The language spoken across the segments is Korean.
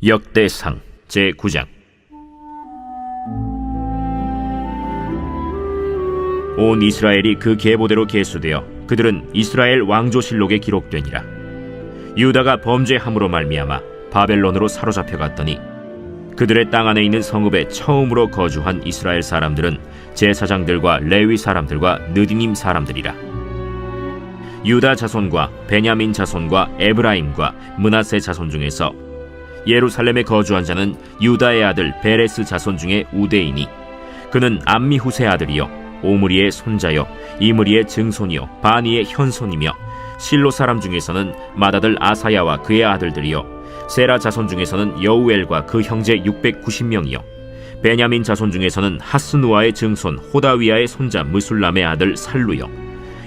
역대상 제9장. 온 이스라엘이 그 계보대로 계수되어 그들은 이스라엘 왕조실록에 기록되니라. 유다가 범죄함으로 말미암아 바벨론으로 사로잡혀 갔더니 그들의 땅 안에 있는 성읍에 처음으로 거주한 이스라엘 사람들은 제사장들과 레위 사람들과 느디님 사람들이라. 유다 자손과 베냐민 자손과 에브라임과 므낫세 자손 중에서 예루살렘에 거주한 자는 유다의 아들 베레스 자손 중에 우대이니 그는 암미후세 아들이요 오므리의 손자요 이므리의 증손이요 바니의 현손이며 실로 사람 중에서는 맏아들 아사야와 그의 아들들이요 세라 자손 중에서는 여우엘과 그 형제 690명이요 베냐민 자손 중에서는 하스누아의 증손 호다위아의 손자 무술람의 아들 살루요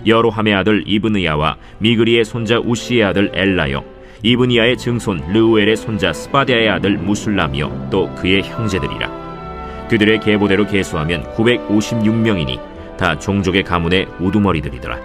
여로함의 아들 이브느야와 미그리의 손자 우시의 아들 엘라요 이브니야의 증손 르우엘의 손자 스바디아의 아들 무술람이요 또 그의 형제들이라. 그들의 계보대로 계수하면 956명이니 다 종족의 가문의 우두머리들이더라.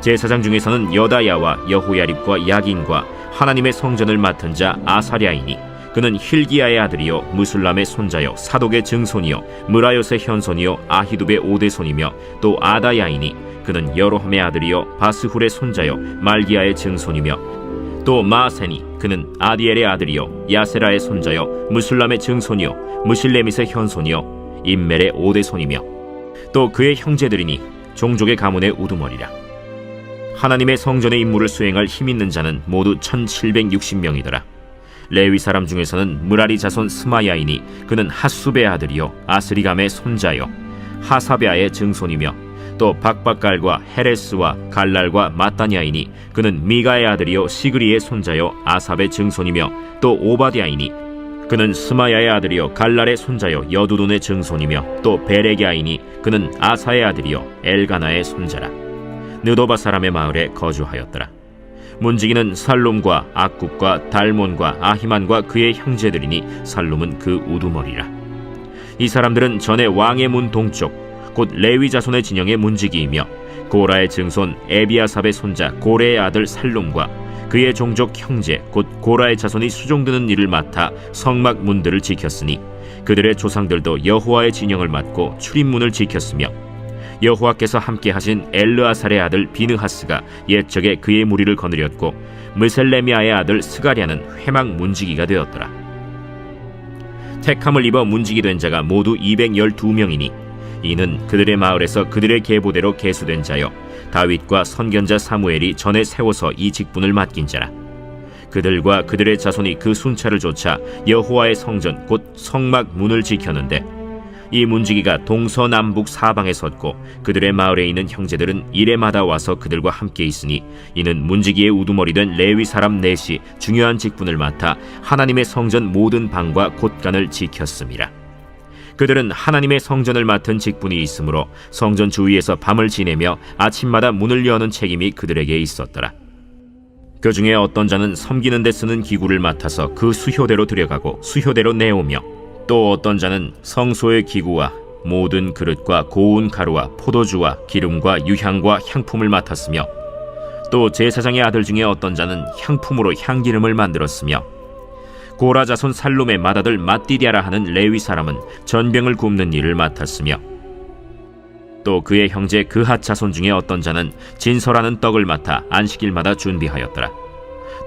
제사장 중에서는 여다야와 여호야립과 야긴과 하나님의 성전을 맡은 자 아사랴이니 그는 힐기야의 아들이요 무술람의 손자요 사독의 증손이요 무라요스의 현손이요 아히두베의 오대손이며 또 아다야이니 그는 여로함의 아들이요 바스훌의 손자요 말기야의 증손이며 또 마세니 그는 아디엘의 아들이요 야세라의 손자요 무술람의 증손이요 무실레밋의 현손이요 임멜의 오대손이며 또 그의 형제들이니 종족의 가문의 우두머리라. 하나님의 성전의 임무를 수행할 힘있는 자는 모두 1760명이더라. 레위 사람 중에서는 무라리 자손 스마야이니 그는 핫수베의 아들이요 아스리감의 손자요 하사베아의 증손이며 또 박박갈과 헤레스와 갈랄과 마따냐이니 그는 미가의 아들이요 시그리의 손자요 아삽의 증손이며 또 오바디아이니 그는 스마야의 아들이요 갈랄의 손자요 여두둔의 증손이며 또 베레기아이니 그는 아사의 아들이요 엘가나의 손자라. 느도바 사람의 마을에 거주하였더라. 문지기는 살룸과 악굽과 달몬과 아히만과 그의 형제들이니 살룸은 그 우두머리라. 이 사람들은 전에 왕의 문 동쪽 곧 레위 자손의 진영의 문지기이며 고라의 증손 에비아삽의 손자 고레의 아들 살룸과 그의 종족 형제 곧 고라의 자손이 수종드는 일을 맡아 성막 문들을 지켰으니 그들의 조상들도 여호와의 진영을 맡고 출입문을 지켰으며 여호와께서 함께 하신 엘르아살의 아들 비느하스가 옛적에 그의 무리를 거느렸고 무셀레미아의 아들 스가랴는 회막 문지기가 되었더라. 택함을 입어 문지기 된 자가 모두 212명이니 이는 그들의 마을에서 그들의 계보대로 계수된 자여 다윗과 선견자 사무엘이 전에 세워서 이 직분을 맡긴 자라. 그들과 그들의 자손이 그 순찰을 좇아 여호와의 성전 곧 성막 문을 지켰는데 이 문지기가 동서남북 사방에 섰고 그들의 마을에 있는 형제들은 이레마다 와서 그들과 함께 있으니 이는 문지기의 우두머리 된 레위 사람 넷이 중요한 직분을 맡아 하나님의 성전 모든 방과 곳간을 지켰음이라. 그들은 하나님의 성전을 맡은 직분이 있으므로 성전 주위에서 밤을 지내며 아침마다 문을 여는 책임이 그들에게 있었더라. 그 중에 어떤 자는 섬기는 데 쓰는 기구를 맡아서 그 수효대로 들여가고 수효대로 내오며 또 어떤 자는 성소의 기구와 모든 그릇과 고운 가루와 포도주와 기름과 유향과 향품을 맡았으며 또 제사장의 아들 중에 어떤 자는 향품으로 향기름을 만들었으며 고라 자손 살룸의 맏아들 맏디디아라 하는 레위 사람은 전병을 굽는 일을 맡았으며 또 그의 형제 그핫 자손 중에 어떤 자는 진설하는 떡을 맡아 안식일마다 준비하였더라.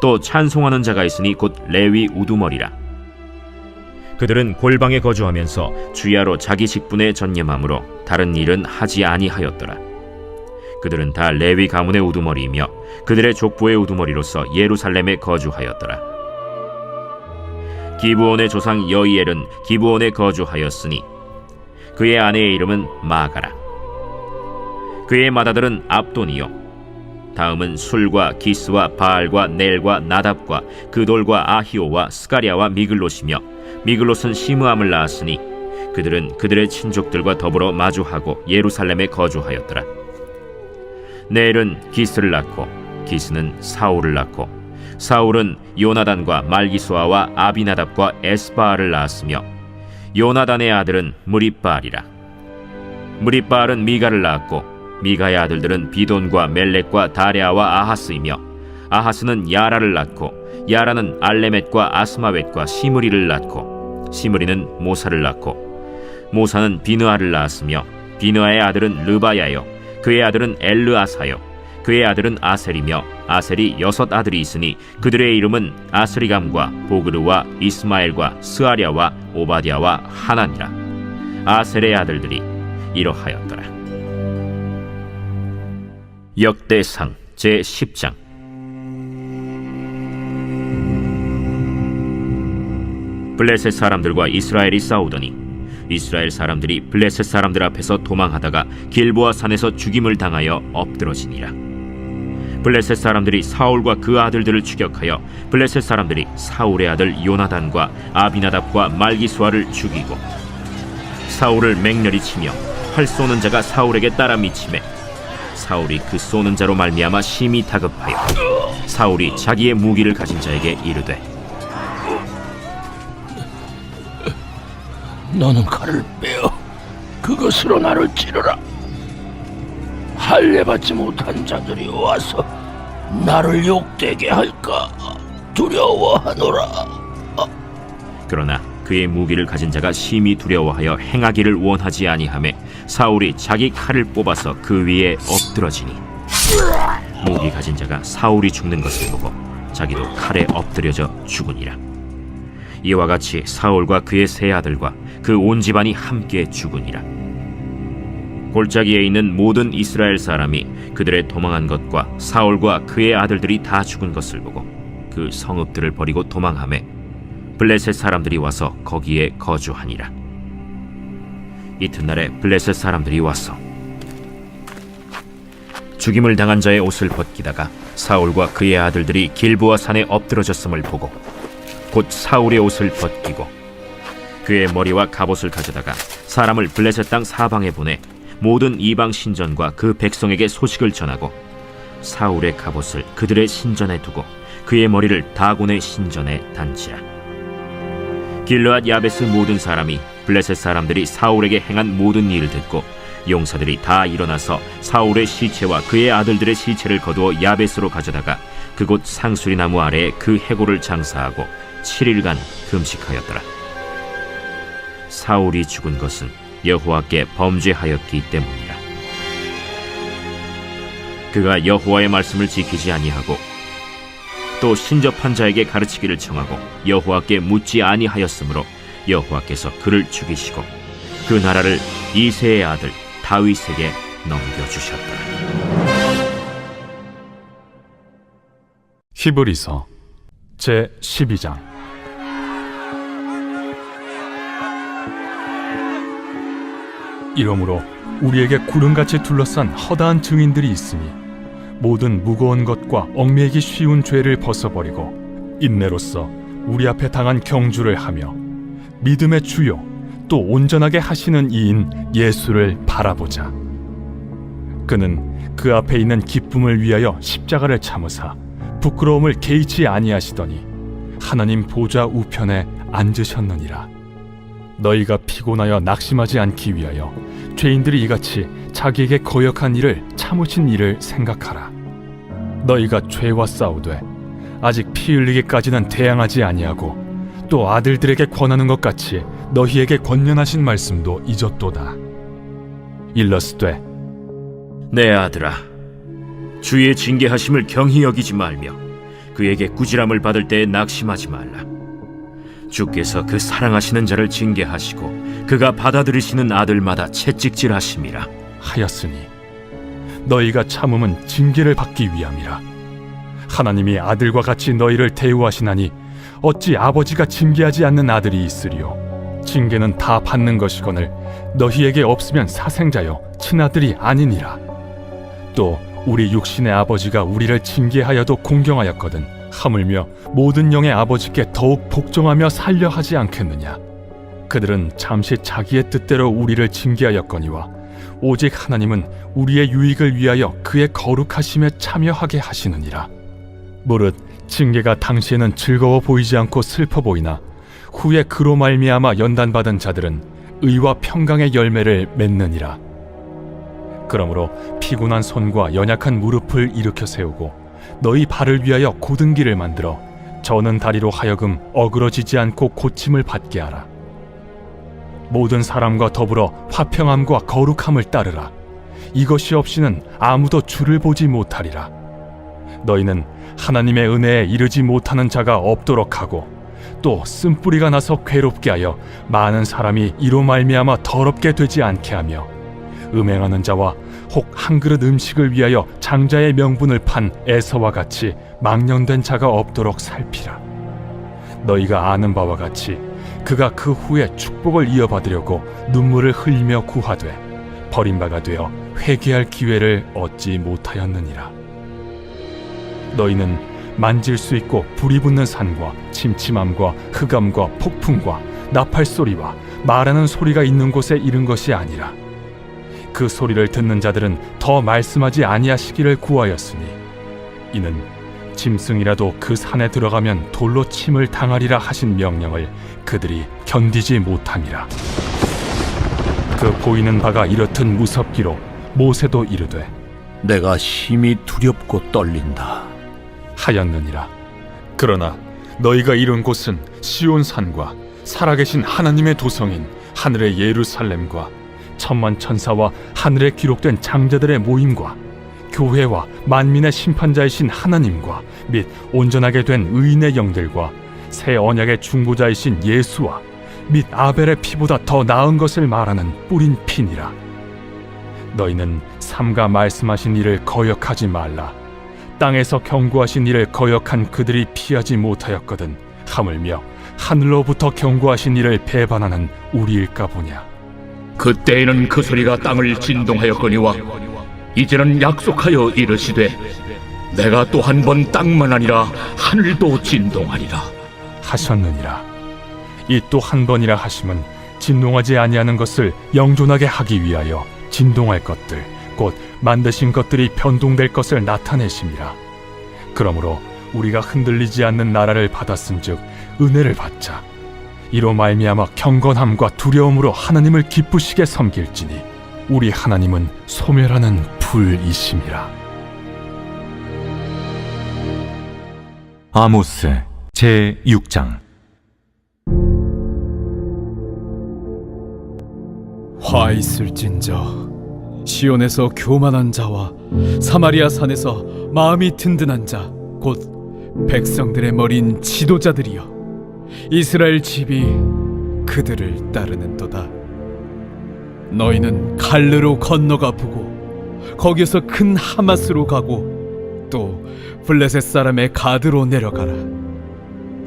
또 찬송하는 자가 있으니 곧 레위 우두머리라. 그들은 골방에 거주하면서 주야로 자기 직분에 전념함으로 다른 일은 하지 아니하였더라. 그들은 다 레위 가문의 우두머리이며 그들의 족보의 우두머리로서 예루살렘에 거주하였더라. 기브온의 조상 여이엘은 기브온에 거주하였으니 그의 아내의 이름은 마가라. 그의 맏아들은 압돈이요 다음은 술과 기스와 바알과 넬과 나답과 그돌과 아히오와 스가랴와 미글롯이며 미글롯은 시므암을 낳았으니 그들은 그들의 친족들과 더불어 마주하고 예루살렘에 거주하였더라. 넬은 기스를 낳고 기스는 사울을 낳고 사울은 요나단과 말기수아와 아비나답과 에스바알을 낳았으며 요나단의 아들은 무립바알이라. 무립바알은 미가를 낳았고 미가의 아들들은 비돈과 멜렉과 다레아와 아하스이며 아하스는 야라를 낳고 야라는 알레멧과 아스마웻과 시므리를 낳고 시므리는 모사를 낳고 모사는 비느아를 낳았으며 비느아의 아들은 르바야요 그의 아들은 엘르아사요 그의 아들은 아셀이며 아셀이 6 아들이 있으니 그들의 이름은 아스리감과 보그르와 이스마엘과 스아랴와 오바댜와 하나니라. 아셀의 아들들이 이러하였더라. 역대상 제10장. 블레셋 사람들과 이스라엘이 싸우더니 이스라엘 사람들이 블레셋 사람들 앞에서 도망하다가 길보아 산에서 죽임을 당하여 엎드러지니라. 블레셋 사람들이 사울과 그 아들들을 추격하여 블레셋 사람들이 사울의 아들 요나단과 아비나답과 말기수아를 죽이고 사울을 맹렬히 치며 활 쏘는 자가 사울에게 따라 미치매 사울이 그 쏘는 자로 말미암아 심히 다급하여 사울이 자기의 무기를 가진 자에게 이르되 너는 칼을 빼어 그것으로 나를 찌르라. 할례받지 못한 자들이 와서 나를 욕되게 할까 두려워하노라. 그러나 그의 무기를 가진 자가 심히 두려워하여 행하기를 원하지 아니하매 사울이 자기 칼을 뽑아서 그 위에 엎드러지니 무기 가진 자가 사울이 죽는 것을 보고 자기도 칼에 엎드려져 죽으니라. 이와 같이 사울과 그의 세 아들과 그 온 집안이 함께 죽으니라. 골짜기에 있는 모든 이스라엘 사람이 그들의 도망한 것과 사울과 그의 아들들이 다 죽은 것을 보고 그 성읍들을 버리고 도망하매 블레셋 사람들이 와서 거기에 거주하니라. 이튿날에 블레셋 사람들이 와서 죽임을 당한 자의 옷을 벗기다가 사울과 그의 아들들이 길보아 산에 엎드러졌음을 보고 곧 사울의 옷을 벗기고 그의 머리와 갑옷을 가져다가 사람을 블레셋 땅 사방에 보내 모든 이방 신전과 그 백성에게 소식을 전하고 사울의 갑옷을 그들의 신전에 두고 그의 머리를 다곤의 신전에 단지라. 길르앗 야베스 모든 사람이 블레셋 사람들이 사울에게 행한 모든 일을 듣고 용사들이 다 일어나서 사울의 시체와 그의 아들들의 시체를 거두어 야베스로 가져다가 그곳 상수리 나무 아래에 그 해골을 장사하고 7일간 금식하였더라. 사울이 죽은 것은 여호와께 범죄하였기 때문이라. 그가 여호와의 말씀을 지키지 아니하고 또 신접한 자에게 가르치기를 청하고 여호와께 묻지 아니하였으므로 여호와께서 그를 죽이시고 그 나라를 이새의 아들 다윗에게 넘겨주셨더라. 히브리서 제12장. 이러므로 우리에게 구름같이 둘러싼 허다한 증인들이 있으니 모든 무거운 것과 얽매이기 쉬운 죄를 벗어버리고 인내로써 우리 앞에 당한 경주를 하며 믿음의 주요 또 온전하게 하시는 이인 예수를 바라보자. 그는 그 앞에 있는 기쁨을 위하여 십자가를 참으사 부끄러움을 개의치 아니하시더니 하나님 보좌 우편에 앉으셨느니라. 너희가 피곤하여 낙심하지 않기 위하여 죄인들이 이같이 자기에게 거역한 일을 참으신 일을 생각하라. 너희가 죄와 싸우되 아직 피 흘리기까지는 대항하지 아니하고 또 아들들에게 권하는 것 같이 너희에게 권면하신 말씀도 잊었도다. 일러스되 내 아들아, 주의 징계하심을 경히 여기지 말며 그에게 꾸지람을 받을 때에 낙심하지 말라. 주께서 그 사랑하시는 자를 징계하시고 그가 받아들이시는 아들마다 채찍질하심이라 하였으니 너희가 참음은 징계를 받기 위함이라. 하나님이 아들과 같이 너희를 대우하시나니 어찌 아버지가 징계하지 않는 아들이 있으리요. 징계는 다 받는 것이거늘 너희에게 없으면 사생자여 친아들이 아니니라. 또 우리 육신의 아버지가 우리를 징계하여도 공경하였거든 하물며 모든 영의 아버지께 더욱 복종하며 살려 하지 않겠느냐. 그들은 잠시 자기의 뜻대로 우리를 징계하였거니와 오직 하나님은 우리의 유익을 위하여 그의 거룩하심에 참여하게 하시느니라. 무릇 징계가 당시에는 즐거워 보이지 않고 슬퍼 보이나 후에 그로 말미암아 연단받은 자들은 의와 평강의 열매를 맺느니라. 그러므로 피곤한 손과 연약한 무릎을 일으켜 세우고 너희 발을 위하여 곧은 길을 만들어 저는 다리로 하여금 어그러지지 않고 고침을 받게 하라. 모든 사람과 더불어 화평함과 거룩함을 따르라. 이것이 없이는 아무도 주를 보지 못하리라. 너희는 하나님의 은혜에 이르지 못하는 자가 없도록 하고 또 쓴뿌리가 나서 괴롭게 하여 많은 사람이 이로 말미암아 더럽게 되지 않게 하며 음행하는 자와 혹 한 그릇 음식을 위하여 장자의 명분을 판 에서와 같이 망령된 자가 없도록 살피라. 너희가 아는 바와 같이 그가 그 후에 축복을 이어받으려고 눈물을 흘리며 구하되 버림바가 되어 회개할 기회를 얻지 못하였느니라. 너희는 만질 수 있고 불이 붙는 산과 침침함과 흑암과 폭풍과 나팔 소리와 말하는 소리가 있는 곳에 이른 것이 아니라 그 소리를 듣는 자들은 더 말씀하지 아니하시기를 구하였으니 이는 짐승이라도 그 산에 들어가면 돌로 침을 당하리라 하신 명령을 그들이 견디지 못함이라. 그 보이는 바가 이렇듯 무섭기로 모세도 이르되 내가 심히 두렵고 떨린다 하였느니라. 그러나 너희가 이룬 곳은 시온산과 살아계신 하나님의 도성인 하늘의 예루살렘과 천만 천사와 하늘에 기록된 장자들의 모임과 교회와 만민의 심판자이신 하나님과 및 온전하게 된 의인의 영들과 새 언약의 중보자이신 예수와 및 아벨의 피보다 더 나은 것을 말하는 뿌린 피니라. 너희는 삼가 말씀하신 일을 거역하지 말라. 땅에서 경고하신 일을 거역한 그들이 피하지 못하였거든 하물며 하늘로부터 경고하신 일을 배반하는 우리일까 보냐. 그때에는 그 소리가 땅을 진동하였거니와 이제는 약속하여 이르시되 내가 또 한 번 땅만 아니라 하늘도 진동하리라 하셨느니라. 이 또 한 번이라 하심은 진동하지 아니하는 것을 영존하게 하기 위하여 진동할 것들 곧 만드신 것들이 변동될 것을 나타내심이라. 그러므로 우리가 흔들리지 않는 나라를 받았은즉 은혜를 받자. 이로 말미암아 경건함과 두려움으로 하나님을 기쁘시게 섬길지니 우리 하나님은 소멸하는 불이심이라. 아모스 제6장. 화 있을진저 시온에서 교만한 자와 사마리아 산에서 마음이 든든한 자 곧 백성들의 머리인 지도자들이여 이스라엘 집이 그들을 따르는도다. 너희는 갈르로 건너가 보고 거기서 큰 하마스로 가고 또 블레셋 사람의 가드로 내려가라.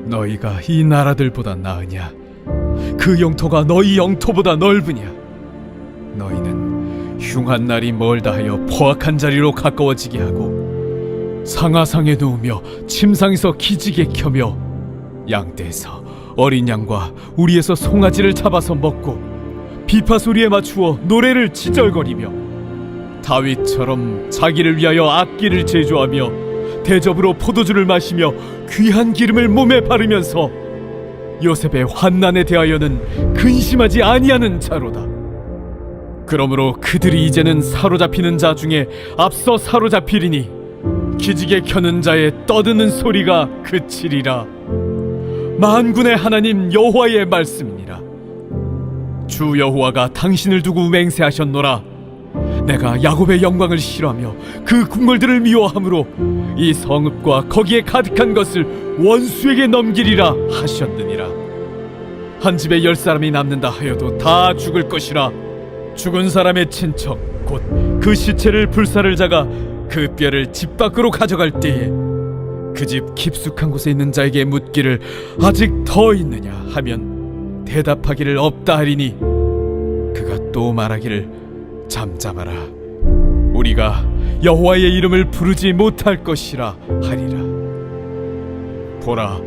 너희가 이 나라들보다 나으냐? 그 영토가 너희 영토보다 넓으냐? 너희는 흉한 날이 멀다 하여 포악한 자리로 가까워지게 하고 상하상에 누우며 침상에서 기지개 켜며 양떼에서 어린 양과 우리에서 송아지를 잡아서 먹고 비파 소리에 맞추어 노래를 지절거리며 다윗처럼 자기를 위하여 악기를 제조하며 대접으로 포도주를 마시며 귀한 기름을 몸에 바르면서 요셉의 환난에 대하여는 근심하지 아니하는 자로다. 그러므로 그들이 이제는 사로잡히는 자 중에 앞서 사로잡히리니 기지개 켜는 자의 떠드는 소리가 그치리라. 만군의 하나님 여호와의 말씀이니라. 주 여호와가 당신을 두고 맹세하셨노라. 내가 야곱의 영광을 싫어하며 그 궁궐들을 미워하므로 이 성읍과 거기에 가득한 것을 원수에게 넘기리라 하셨느니라. 한 집에 10사람이 남는다 하여도 다 죽을 것이라. 죽은 사람의 친척 곧 그 시체를 불사를 자가 그 뼈를 집 밖으로 가져갈 때에 그 집 깊숙한 곳에 있는 자에게 묻기를 아직 더 있느냐 하면 대답하기를 없다 하리니 그가 또 말하기를 잠잠하라. 우리가 여호와의 이름을 부르지 못할 것이라 하리라. 보라,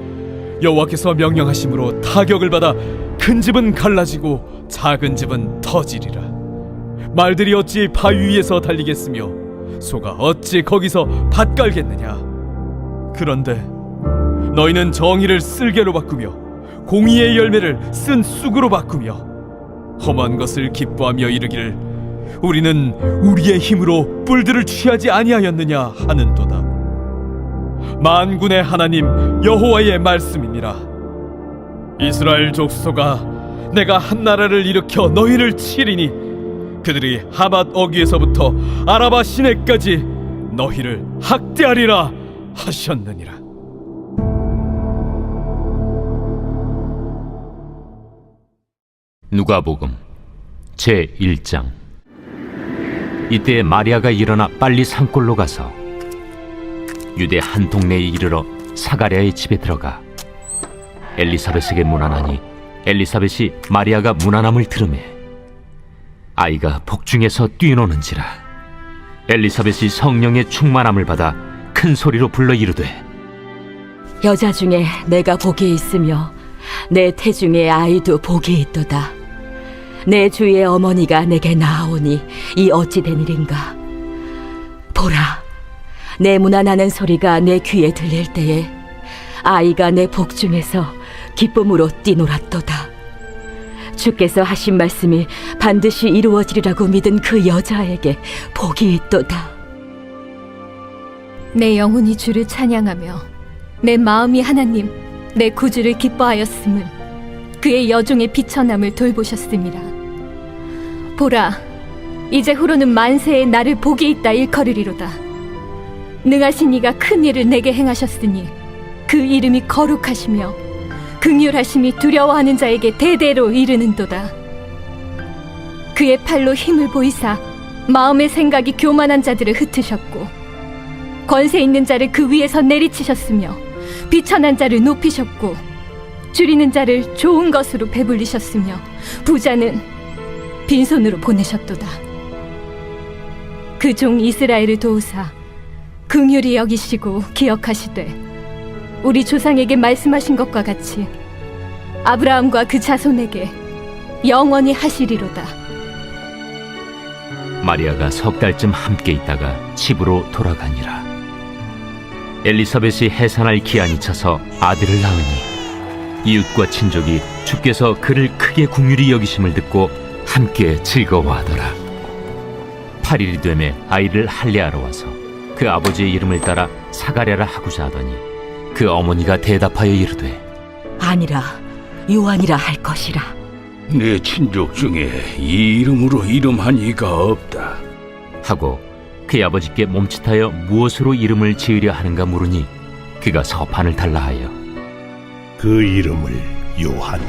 여호와께서 명령하심으로 타격을 받아 큰 집은 갈라지고 작은 집은 터지리라. 말들이 어찌 바위 위에서 달리겠으며 소가 어찌 거기서 밭 깔겠느냐. 그런데 너희는 정의를 쓸개로 바꾸며 공의의 열매를 쓴 쑥으로 바꾸며 험한 것을 기뻐하며 이르기를 우리는 우리의 힘으로 뿔들을 취하지 아니하였느냐 하는도다. 만군의 하나님 여호와의 말씀이니라. 이스라엘 족속아, 내가 한 나라를 일으켜 너희를 치리니 그들이 하맛 어귀에서부터 아라바 시내까지 너희를 학대하리라 하셨느니라. 누가복음 제1장. 이때 마리아가 일어나 빨리 산골로 가서 유대 한 동네에 이르러 사가랴의 집에 들어가 엘리사벳에게 문안하니 엘리사벳이 마리아가 문안함을 들으매 아이가 복중에서 뛰노는지라. 엘리사벳이 성령의 충만함을 받아 큰 소리로 불러 이르되 여자 중에 내가 복이 있으며 내 태중에 아이도 복이 있도다. 내 주의 어머니가 내게 나아오니 이 어찌 된 일인가. 보라, 내 문안하는 소리가 내 귀에 들릴 때에 아이가 내 복중에서 기쁨으로 뛰놀았도다. 주께서 하신 말씀이 반드시 이루어지리라고 믿은 그 여자에게 복이 있도다. 내 영혼이 주를 찬양하며 내 마음이 하나님 내 구주를 기뻐하였음을 그의 여종의 비천함을 돌보셨음이라. 보라, 이제 후로는 만세에 나를 복이 있다 일컬으리로다. 능하신 이가 큰 일을 내게 행하셨으니 그 이름이 거룩하시며 긍휼하심이 두려워하는 자에게 대대로 이르는도다. 그의 팔로 힘을 보이사 마음의 생각이 교만한 자들을 흩으셨고 권세 있는 자를 그 위에서 내리치셨으며 비천한 자를 높이셨고 줄이는 자를 좋은 것으로 배불리셨으며 부자는 빈손으로 보내셨도다. 그 종 이스라엘을 도우사 긍휼히 여기시고 기억하시되 우리 조상에게 말씀하신 것과 같이 아브라함과 그 자손에게 영원히 하시리로다. 마리아가 석 달쯤 함께 있다가 집으로 돌아가니라. 엘리사벳이 해산할 기한이 차서 아들을 낳으니 이웃과 친족이 주께서 그를 크게 긍휼히 여기심을 듣고 함께 즐거워하더라. 8일이 되매 아이를 할례하러 와서 그 아버지의 이름을 따라 사가랴라 하고자 하더니 그 어머니가 대답하여 이르되 아니라 요한이라 할 것이라. 내 친족 중에 이 이름으로 이름한 이가 없다 하고 그의 아버지께 몸짓하여 무엇으로 이름을 지으려 하는가 물으니 그가 서판을 달라 하여 그 이름을 요한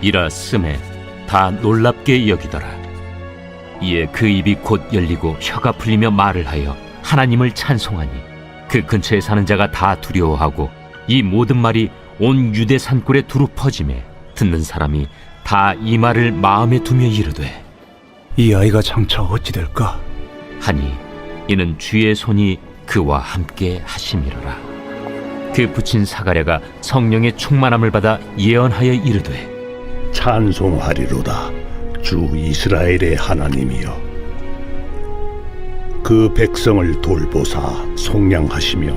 이라 쓰매 다 놀랍게 여기더라. 이에 그 입이 곧 열리고 혀가 풀리며 말을 하여 하나님을 찬송하니 그 근처에 사는 자가 다 두려워하고 이 모든 말이 온 유대 산골에 두루 퍼지매 듣는 사람이 다 이 말을 마음에 두며 이르되 이 아이가 장차 어찌 될까? 하니 이는 주의 손이 그와 함께 하심이로라. 그 부친 사가랴가 성령의 충만함을 받아 예언하여 이르되 찬송하리로다 주 이스라엘의 하나님이여. 그 백성을 돌보사 속량하시며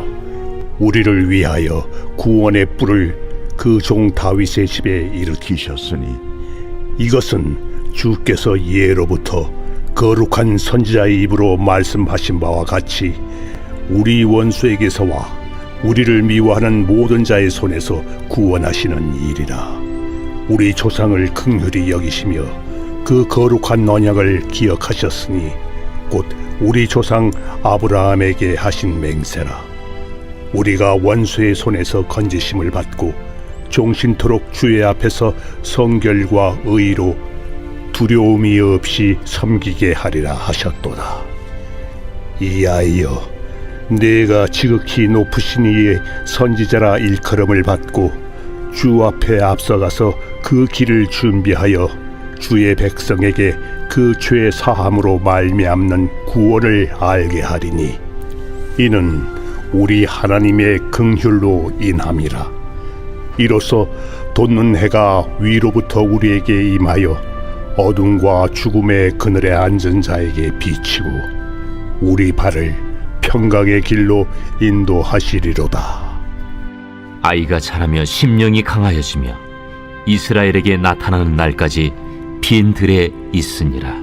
우리를 위하여 구원의 뿔을 그 종 다윗의 집에 일으키셨으니 이것은 주께서 예로부터 거룩한 선지자의 입으로 말씀하신 바와 같이 우리 원수에게서와 우리를 미워하는 모든 자의 손에서 구원하시는 일이라. 우리 조상을 긍휼히 여기시며 그 거룩한 언약을 기억하셨으니 곧 우리 조상 아브라함에게 하신 맹세라. 우리가 원수의 손에서 건지심을 받고 종신토록 주의 앞에서 성결과 의로 두려움이 없이 섬기게 하리라 하셨도다. 이하여 내가 지극히 높으신 이의 선지자라 일컬음을 받고 주 앞에 앞서가서 그 길을 준비하여 주의 백성에게 그 죄 사함으로 말미암는 구원을 알게 하리니 이는 우리 하나님의 긍휼로 인함이라. 이로써 돋는 해가 위로부터 우리에게 임하여 어둠과 죽음의 그늘에 앉은 자에게 비치고 우리 발을 평강의 길로 인도하시리로다. 아이가 자라며 심령이 강하여지며 이스라엘에게 나타나는 날까지 빈 들에 있으니라.